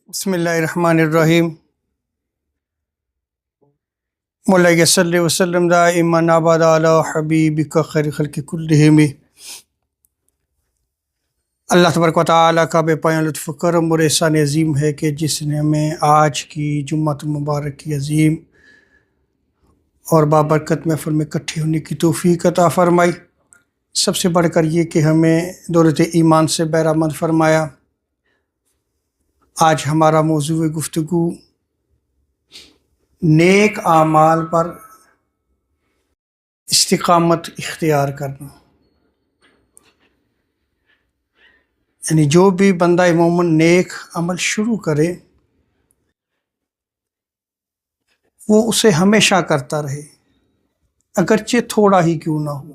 بسم اللہ الرحمن الرحیم مولا صلی وسلم دائما ابدا علی حبیبک خیر خلق کلہم۔ اللہ تبارک و تعالیٰ کا بے پایان لطف و کرم اور احسان عظیم ہے کہ جس نے ہمیں آج کی جمعۃ مبارک کی عظیم اور بابرکت محفل میں اکٹھے ہونے کی توفیق عطا فرمائی۔ سب سے بڑھ کر یہ کہ ہمیں دولت ایمان سے بہرہ مند فرمایا۔ آج ہمارا موضوع گفتگو نیک اعمال پر استقامت اختیار کرنا، یعنی جو بھی بندہ مومن نیک عمل شروع کرے وہ اسے ہمیشہ کرتا رہے، اگرچہ تھوڑا ہی کیوں نہ ہو،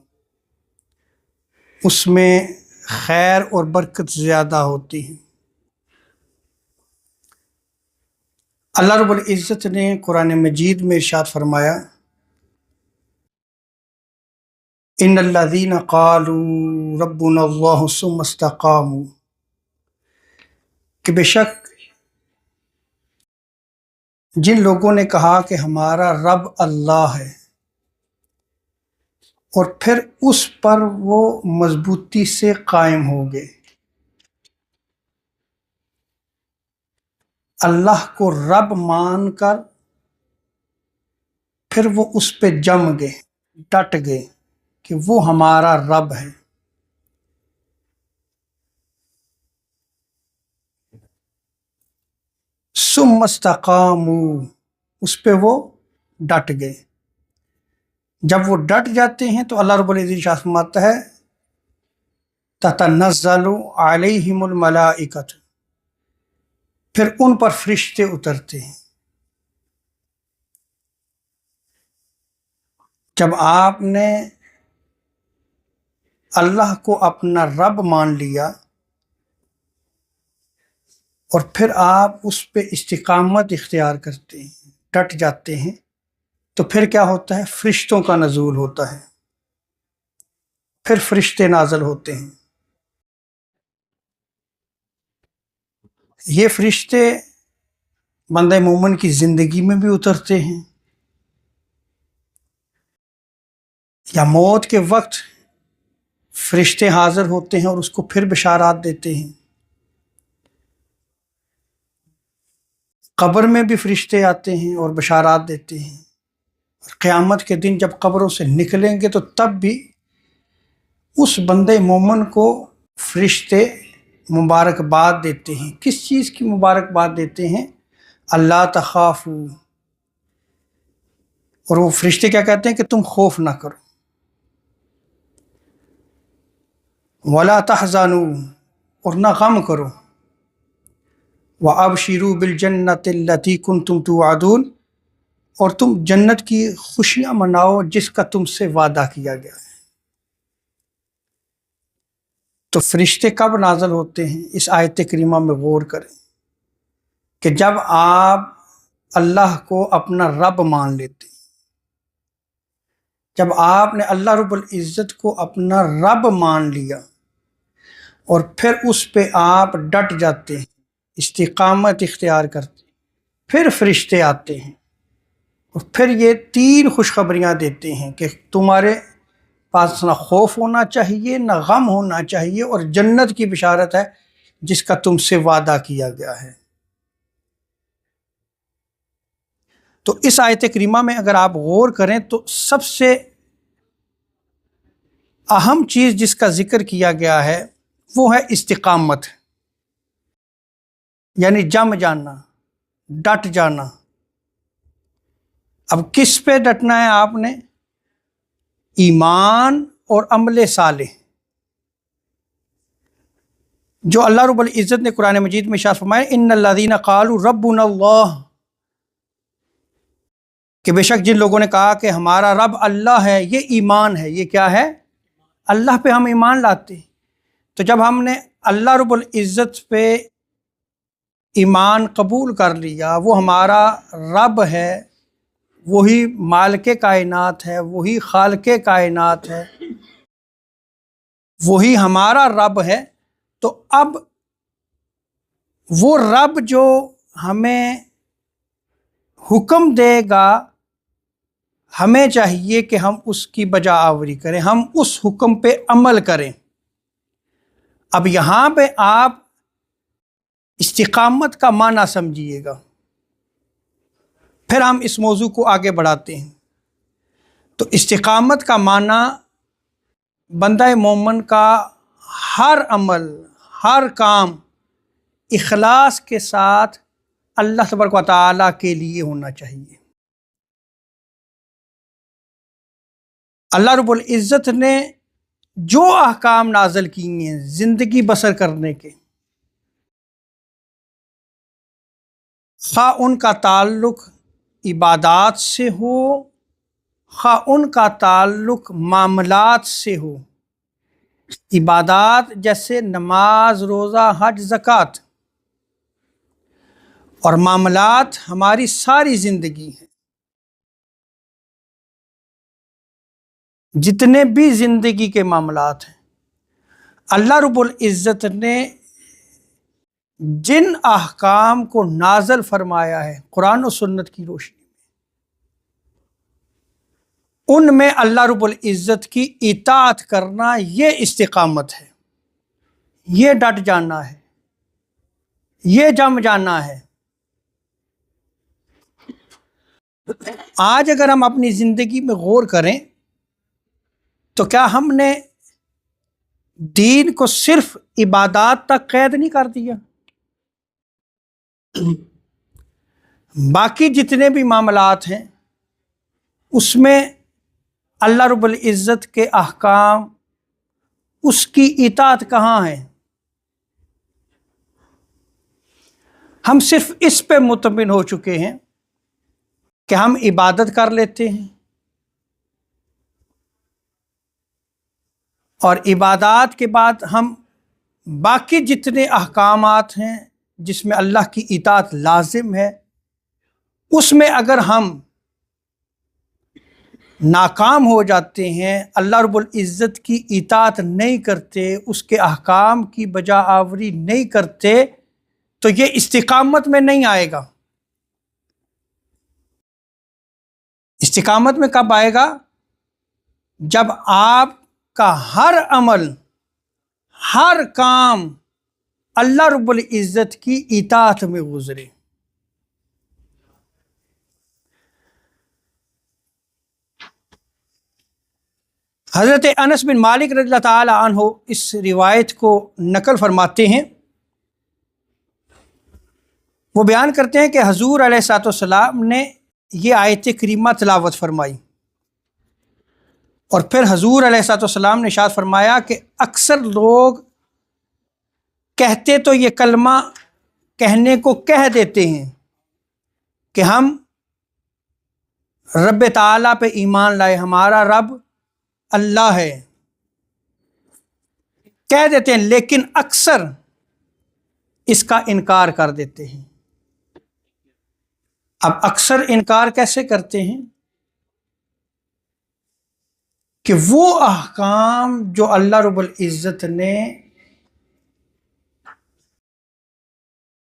اس میں خیر اور برکت زیادہ ہوتی ہے۔ اللہ رب العزت نے قرآن مجید میں ارشاد فرمایا، ان الذین قالوا ربنا اللہ ثم استقاموا، کہ بے شک جن لوگوں نے کہا کہ ہمارا رب اللہ ہے اور پھر اس پر وہ مضبوطی سے قائم ہو گئے، اللہ کو رب مان کر پھر وہ اس پہ جم گئے، ڈٹ گئے کہ وہ ہمارا رب ہے۔ ثم استقاموا، اس پہ وہ ڈٹ گئے۔ جب وہ ڈٹ جاتے ہیں تو اللہ رب العزت فرماتا ہے تتنزل علیہم الملائکۃ، پھر ان پر فرشتے اترتے ہیں۔ جب آپ نے اللہ کو اپنا رب مان لیا اور پھر آپ اس پہ استقامت اختیار کرتے ہیں، ڈٹ جاتے ہیں، تو پھر کیا ہوتا ہے؟ فرشتوں کا نزول ہوتا ہے، پھر فرشتے نازل ہوتے ہیں۔ یہ فرشتے بندہ مومن کی زندگی میں بھی اترتے ہیں، یا موت کے وقت فرشتے حاضر ہوتے ہیں اور اس کو پھر بشارات دیتے ہیں۔ قبر میں بھی فرشتے آتے ہیں اور بشارات دیتے ہیں، اور قیامت کے دن جب قبروں سے نکلیں گے تو تب بھی اس بندے مومن کو فرشتے مبارکباد دیتے ہیں۔ کس چیز کی مبارکباد دیتے ہیں؟ اللہ تخافوا، اور وہ فرشتے کیا کہتے ہیں کہ تم خوف نہ کرو، ولا تحزنوا، اور نہ غم کرو، وابشروا بالجنۃ التی کنتم توعدون، اور تم جنت کی خوشیاں مناؤ جس کا تم سے وعدہ کیا گیا ہے۔ تو فرشتے کب نازل ہوتے ہیں؟ اس آیت کریمہ میں غور کریں کہ جب آپ اللہ کو اپنا رب مان لیتے ہیں، جب آپ نے اللہ رب العزت کو اپنا رب مان لیا اور پھر اس پہ آپ ڈٹ جاتے ہیں، استقامت اختیار کرتے ہیں، پھر فرشتے آتے ہیں اور پھر یہ 3 خوشخبریاں دیتے ہیں کہ تمہارے پاس نہ خوف ہونا چاہیے، نہ غم ہونا چاہیے، اور جنت کی بشارت ہے جس کا تم سے وعدہ کیا گیا ہے۔ تو اس آیت کریمہ میں اگر آپ غور کریں تو سب سے اہم چیز جس کا ذکر کیا گیا ہے وہ ہے استقامت، یعنی جم جانا، ڈٹ جانا۔ اب کس پہ ڈٹنا ہے آپ نے؟ ایمان اور عمل صالح، جو اللہ رب العزت نے قرآن مجید میں ارشاد فرمایا ان الذین قالوا ربنا اللہ، کہ بے شک جن لوگوں نے کہا کہ ہمارا رب اللہ ہے، یہ ایمان ہے۔ یہ کیا ہے؟ اللہ پہ ہم ایمان لاتے ہیں۔ تو جب ہم نے اللہ رب العزت پہ ایمان قبول کر لیا، وہ ہمارا رب ہے، وہی مالک کائنات ہے، وہی خالق کائنات ہے، وہی ہمارا رب ہے، تو اب وہ رب جو ہمیں حکم دے گا ہمیں چاہیے کہ ہم اس کی بجا آوری کریں، ہم اس حکم پہ عمل کریں۔ اب یہاں پہ آپ استقامت کا معنی سمجھیے گا، پھر ہم اس موضوع کو آگے بڑھاتے ہیں۔ تو استقامت کا معنی بندہ مومن کا ہر عمل، ہر کام اخلاص کے ساتھ اللہ تبارک و تعالیٰ کے لیے ہونا چاہیے۔ اللہ رب العزت نے جو احکام نازل کیے ہیں زندگی بسر کرنے کے، خواہ ان کا تعلق عبادات سے ہو، خواہ ان کا تعلق معاملات سے ہو، عبادات جیسے نماز، روزہ، حج، زکوٰۃ، اور معاملات ہماری ساری زندگی ہے۔ جتنے بھی زندگی کے معاملات ہیں، اللہ رب العزت نے جن احکام کو نازل فرمایا ہے قرآن و سنت کی روشنی میں، ان میں اللہ رب العزت کی اطاعت کرنا یہ استقامت ہے، یہ ڈٹ جانا ہے، یہ جم جانا ہے۔ آج اگر ہم اپنی زندگی میں غور کریں تو کیا ہم نے دین کو صرف عبادات تک قید نہیں کر دیا؟ باقی جتنے بھی معاملات ہیں اس میں اللہ رب العزت کے احکام، اس کی اطاعت کہاں ہے؟ ہم صرف اس پہ مطمئن ہو چکے ہیں کہ ہم عبادت کر لیتے ہیں، اور عبادات کے بعد ہم باقی جتنے احکامات ہیں جس میں اللہ کی اطاعت لازم ہے، اس میں اگر ہم ناکام ہو جاتے ہیں، اللہ رب العزت کی اطاعت نہیں کرتے، اس کے احکام کی بجا آوری نہیں کرتے، تو یہ استقامت میں نہیں آئے گا۔ استقامت میں کب آئے گا؟ جب آپ کا ہر عمل، ہر کام اللہ رب العزت کی اطاعت میں گزرے۔ حضرت انس بن مالک رضی اللہ تعالی عنہ اس روایت کو نقل فرماتے ہیں، وہ بیان کرتے ہیں کہ حضور علیہ الصلوۃ والسلام نے یہ آیت کریمہ تلاوت فرمائی، اور پھر حضور علیہ الصلوۃ والسلام نے ارشاد فرمایا کہ اکثر لوگ کہتے تو یہ کلمہ کہنے کو کہہ دیتے ہیں کہ ہم رب تعالیٰ پہ ایمان لائے، ہمارا رب اللہ ہے، کہہ دیتے ہیں، لیکن اکثر اس کا انکار کر دیتے ہیں۔ اب اکثر انکار کیسے کرتے ہیں؟ کہ وہ احکام جو اللہ رب العزت نے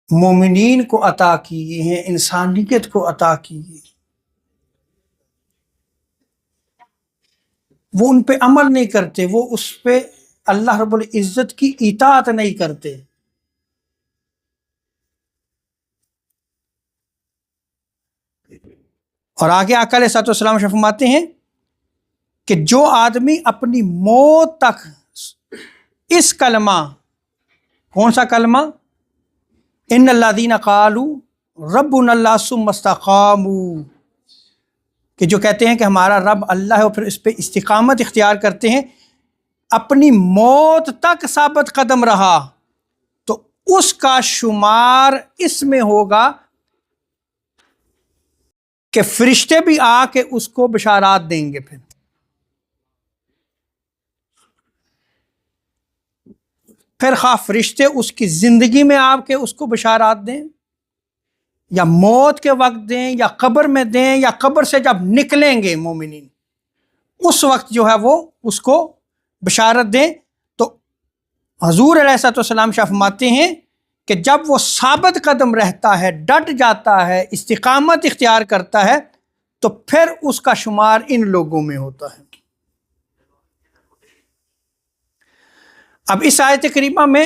مومنین کو عطا کیے ہیں، انسانیت کو عطا کیے، وہ ان پہ عمل نہیں کرتے، وہ اس پہ اللہ رب العزت کی اطاعت نہیں کرتے۔ اور آگے آقا علیہ الصلوۃ والسلام فرماتے ہیں کہ جو آدمی اپنی موت تک اس کلمہ، کون سا کلمہ؟ ان الذین قالوا ربنا اللہ ثم استقاموا، کہ جو کہتے ہیں کہ ہمارا رب اللہ ہے اور پھر اس پہ استقامت اختیار کرتے ہیں، اپنی موت تک ثابت قدم رہا، تو اس کا شمار اس میں ہوگا کہ فرشتے بھی آ کے اس کو بشارات دیں گے۔ پھر خواہ فرشتے اس کی زندگی میں آپ کے اس کو بشارات دیں، یا موت کے وقت دیں، یا قبر میں دیں، یا قبر سے جب نکلیں گے مومنین اس وقت جو ہے وہ اس کو بشارت دیں۔ تو حضور علیہ الصلوۃ والسلام فرماتے ہیں کہ جب وہ ثابت قدم رہتا ہے، ڈٹ جاتا ہے، استقامت اختیار کرتا ہے، تو پھر اس کا شمار ان لوگوں میں ہوتا ہے۔ اب اس آیت کریمہ میں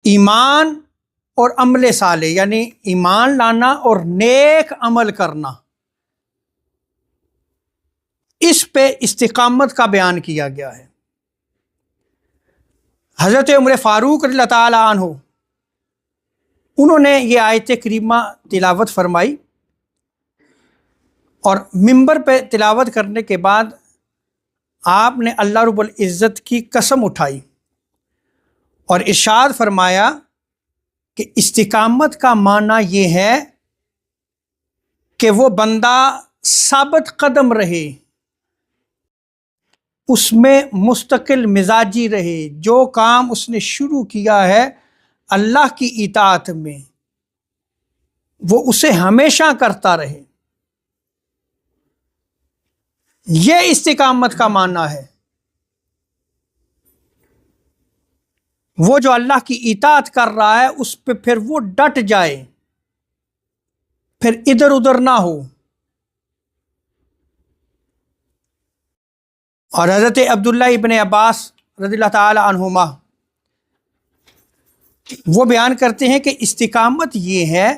ایمان اور عمل صالح، یعنی ایمان لانا اور نیک عمل کرنا، اس پہ استقامت کا بیان کیا گیا ہے۔ حضرت عمر فاروق رضی اللہ تعالی عنہ انہوں نے یہ آیت کریمہ تلاوت فرمائی، اور منبر پہ تلاوت کرنے کے بعد آپ نے اللہ رب العزت کی قسم اٹھائی اور ارشاد فرمایا کہ استقامت کا معنی یہ ہے کہ وہ بندہ ثابت قدم رہے، اس میں مستقل مزاجی رہے، جو کام اس نے شروع کیا ہے اللہ کی اطاعت میں وہ اسے ہمیشہ کرتا رہے۔ یہ استقامت کا معنی ہے۔ وہ جو اللہ کی اطاعت کر رہا ہے اس پہ پھر وہ ڈٹ جائے، پھر ادھر ادھر نہ ہو۔ اور حضرت عبداللہ ابن عباس رضی اللہ تعالی عنہما وہ بیان کرتے ہیں کہ استقامت یہ ہے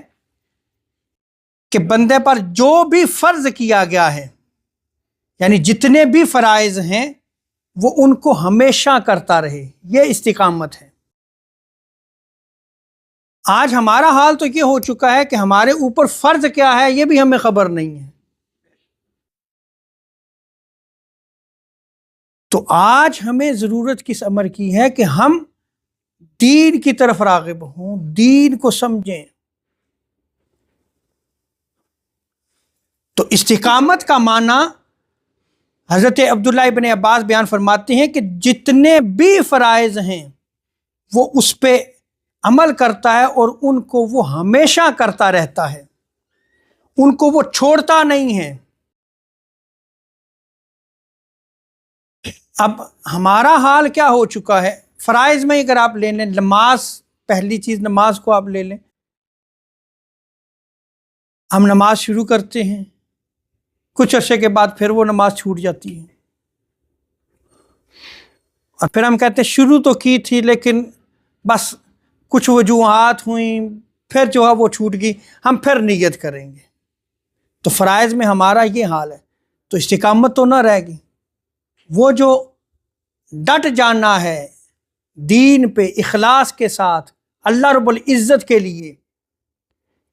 کہ بندے پر جو بھی فرض کیا گیا ہے، یعنی جتنے بھی فرائض ہیں وہ ان کو ہمیشہ کرتا رہے، یہ استقامت ہے۔ آج ہمارا حال تو یہ ہو چکا ہے کہ ہمارے اوپر فرض کیا ہے یہ بھی ہمیں خبر نہیں ہے۔ تو آج ہمیں ضرورت کس امر کی ہے کہ ہم دین کی طرف راغب ہوں، دین کو سمجھیں۔ تو استقامت کا معنی حضرت عبداللہ ابن عباس بیان فرماتے ہیں کہ جتنے بھی فرائض ہیں وہ اس پہ عمل کرتا ہے اور ان کو وہ ہمیشہ کرتا رہتا ہے، ان کو وہ چھوڑتا نہیں ہے۔ اب ہمارا حال کیا ہو چکا ہے؟ فرائض میں اگر آپ لے لیں، نماز، پہلی چیز نماز کو آپ لے لیں، ہم نماز شروع کرتے ہیں، کچھ عرصے کے بعد پھر وہ نماز چھوٹ جاتی ہے، اور پھر ہم کہتے ہیں شروع تو کی تھی لیکن بس کچھ وجوہات ہوئیں، پھر جو ہے وہ چھوٹ گئی، ہم پھر نیت کریں گے۔ تو فرائض میں ہمارا یہ حال ہے، تو استقامت تو نہ رہے گی۔ وہ جو ڈٹ جانا ہے دین پہ اخلاص کے ساتھ اللہ رب العزت کے لیے،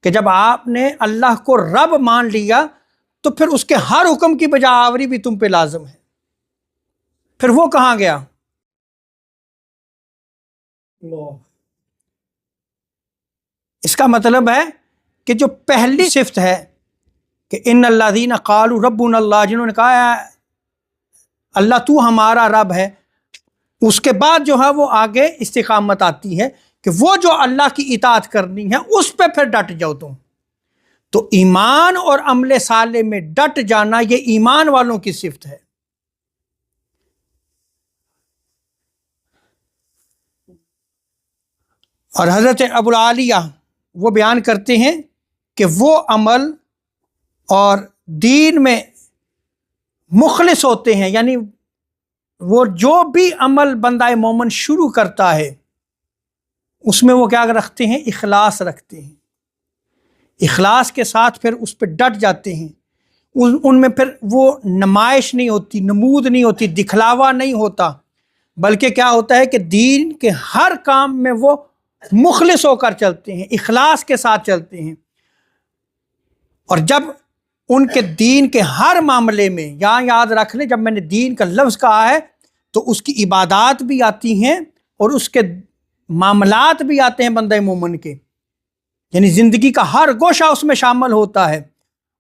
کہ جب آپ نے اللہ کو رب مان لیا تو پھر اس کے ہر حکم کی بجا آوری بھی تم پہ لازم ہے، پھر وہ کہاں گیا؟ اس کا مطلب ہے کہ جو پہلی صفت ہے کہ ان الذین قالوا ربنا اللہ، جنہوں نے کہا ہے اللہ تو ہمارا رب ہے، اس کے بعد جو ہے وہ آگے استقامت آتی ہے کہ وہ جو اللہ کی اطاعت کرنی ہے اس پہ پھر ڈٹ جاؤ تم۔ تو ایمان اور عمل صالح میں ڈٹ جانا یہ ایمان والوں کی صفت ہے۔ اور حضرت ابوالعالیہ وہ بیان کرتے ہیں کہ وہ عمل اور دین میں مخلص ہوتے ہیں، یعنی وہ جو بھی عمل بندہ مومن شروع کرتا ہے اس میں وہ کیا رکھتے ہیں؟ اخلاص رکھتے ہیں، اخلاص کے ساتھ پھر اس پہ ڈٹ جاتے ہیں۔ ان میں پھر وہ نمائش نہیں ہوتی، نمود نہیں ہوتی، دکھلاوا نہیں ہوتا، بلکہ کیا ہوتا ہے کہ دین کے ہر کام میں وہ مخلص ہو کر چلتے ہیں، اخلاص کے ساتھ چلتے ہیں۔ اور جب ان کے دین کے ہر معاملے میں، یہاں یاد رکھ لیں جب میں نے دین کا لفظ کہا ہے تو اس کی عبادات بھی آتی ہیں اور اس کے معاملات بھی آتے ہیں بندہ مومن کے، یعنی زندگی کا ہر گوشہ اس میں شامل ہوتا ہے۔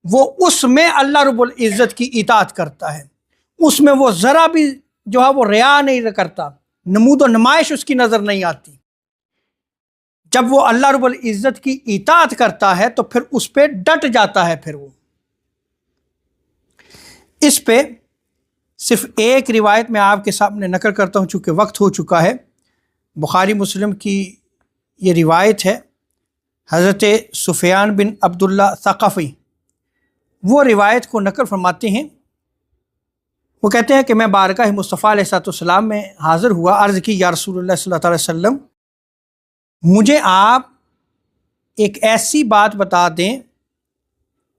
وہ اس میں اللہ رب العزت کی اطاعت کرتا ہے، اس میں وہ ذرا بھی جو ہے وہ ریا نہیں کرتا، نمود و نمائش اس کی نظر نہیں آتی۔ جب وہ اللہ رب العزت کی اطاعت کرتا ہے تو پھر اس پہ ڈٹ جاتا ہے۔ پھر وہ اس پہ صرف ایک روایت میں آپ کے سامنے نقل کرتا ہوں چونکہ وقت ہو چکا ہے، بخاری مسلم کی یہ روایت ہے حضرت سفیان بن عبداللہ ثقفی، وہ روایت کو نقل فرماتے ہیں۔ وہ کہتے ہیں کہ میں بارگاہ مصطفیٰ علیہ الصلوۃ والسلام میں حاضر ہوا، عرض کی یا رسول اللہ صلی اللہ علیہ وسلم، مجھے آپ ایک ایسی بات بتا دیں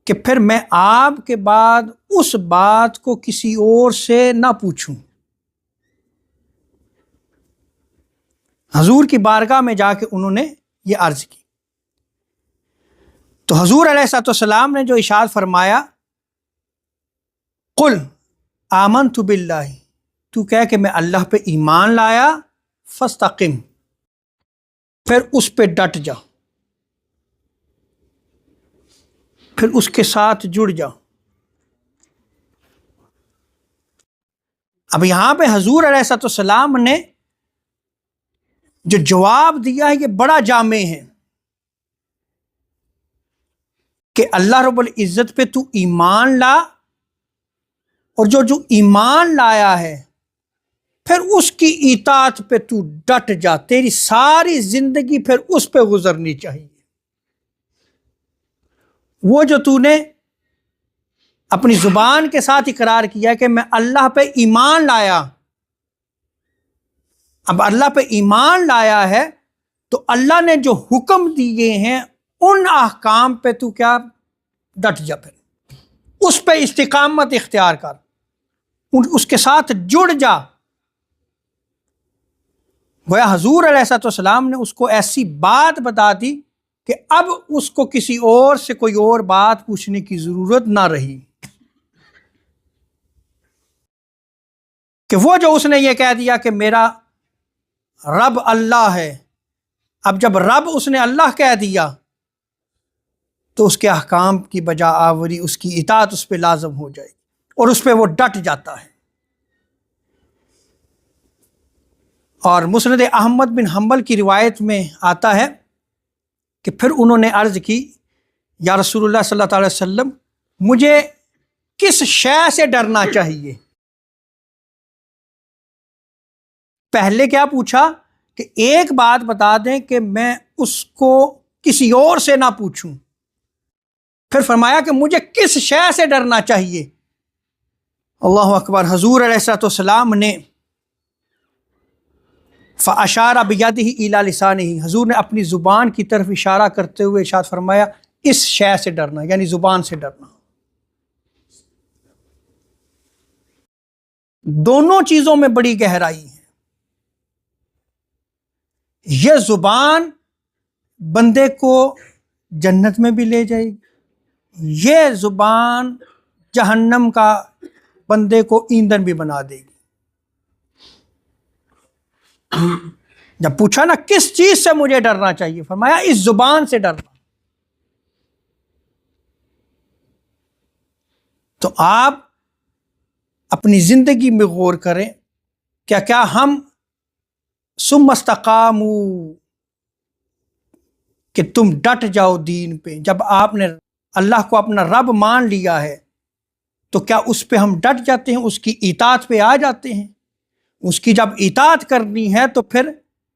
کہ پھر میں آپ کے بعد اس بات کو کسی اور سے نہ پوچھوں۔ حضور کی بارگاہ میں جا کے انہوں نے یہ عرض کی تو حضور علیہ الصلوۃ والسلام نے جو ارشاد فرمایا، قل آمنت باللہ، تو کہہ کہ میں اللہ پہ ایمان لایا، فاستقم، پھر اس پہ ڈٹ جا، پھر اس کے ساتھ جڑ جا۔ اب یہاں پہ حضور علیہ الصلوۃ والسلام نے جو جواب دیا ہے یہ بڑا جامع ہے کہ اللہ رب العزت پہ تو ایمان لا، اور جو ایمان لایا ہے پھر اس کی اطاعت پہ تو ڈٹ جا، تیری ساری زندگی پھر اس پہ گزرنی چاہیے۔ وہ جو تو نے اپنی زبان کے ساتھ اقرار کیا کہ میں اللہ پہ ایمان لایا، اب اللہ پہ ایمان لایا ہے تو اللہ نے جو حکم دیے ہیں ان احکام پہ تو کیا ڈٹ جا، پھر اس پہ استقامت اختیار کر، اس کے ساتھ جڑ جا۔ گویا حضور علیہ الصلوۃ والسلام نے اس کو ایسی بات بتا دی کہ اب اس کو کسی اور سے کوئی اور بات پوچھنے کی ضرورت نہ رہی، کہ وہ جو اس نے یہ کہہ دیا کہ میرا رب اللہ ہے، اب جب رب اس نے اللہ کہہ دیا تو اس کے احکام کی بجا آوری، اس کی اطاعت اس پہ لازم ہو جائے گی اور اس پہ وہ ڈٹ جاتا ہے۔ اور مسند احمد بن حنبل کی روایت میں آتا ہے کہ پھر انہوں نے عرض کی یا رسول اللہ صلی اللہ علیہ وسلم، مجھے کس شے سے ڈرنا چاہیے؟ پہلے کیا پوچھا کہ ایک بات بتا دیں کہ میں اس کو کسی اور سے نہ پوچھوں، پھر فرمایا کہ مجھے کس شے سے ڈرنا چاہیے۔ اللہ اکبر۔ حضور علیہ الصلوۃ والسلام نے فاشار بیدہ الی لسانہ، حضور نے اپنی زبان کی طرف اشارہ کرتے ہوئے ارشاد فرمایا اس شے سے ڈرنا، یعنی زبان سے ڈرنا۔ دونوں چیزوں میں بڑی گہرائی ہے۔ یہ زبان بندے کو جنت میں بھی لے جائے گی، یہ زبان جہنم کا بندے کو ایندھن بھی بنا دے گی۔ جب پوچھا نا کس چیز سے مجھے ڈرنا چاہیے، فرمایا اس زبان سے ڈرنا۔ تو آپ اپنی زندگی میں غور کریں، کیا ہم ثم استقاموا کہ تم ڈٹ جاؤ دین پہ، جب آپ نے اللہ کو اپنا رب مان لیا ہے تو کیا اس پہ ہم ڈٹ جاتے ہیں، اس کی اطاعت پہ آ جاتے ہیں؟ اس کی جب اطاعت کرنی ہے تو پھر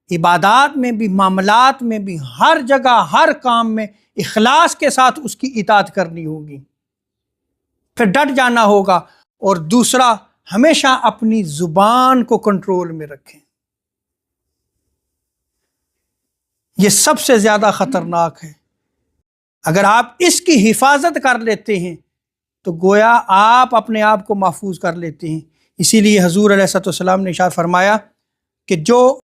عبادات میں بھی، معاملات میں بھی، ہر جگہ ہر کام میں اخلاص کے ساتھ اس کی اطاعت کرنی ہوگی، پھر ڈٹ جانا ہوگا۔ اور دوسرا، ہمیشہ اپنی زبان کو کنٹرول میں رکھیں، یہ سب سے زیادہ خطرناک ہے۔ اگر آپ اس کی حفاظت کر لیتے ہیں تو گویا آپ اپنے آپ کو محفوظ کر لیتے ہیں۔ اسی لیے حضور علیہ الصلوۃ والسلام نے ارشاد فرمایا کہ جو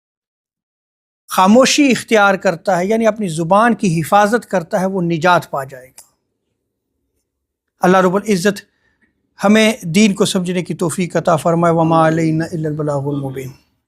خاموشی اختیار کرتا ہے، یعنی اپنی زبان کی حفاظت کرتا ہے، وہ نجات پا جائے گا۔ اللہ رب العزت ہمیں دین کو سمجھنے کی توفیق عطا فرمائے۔ وما علینا الا البلاغ المبین۔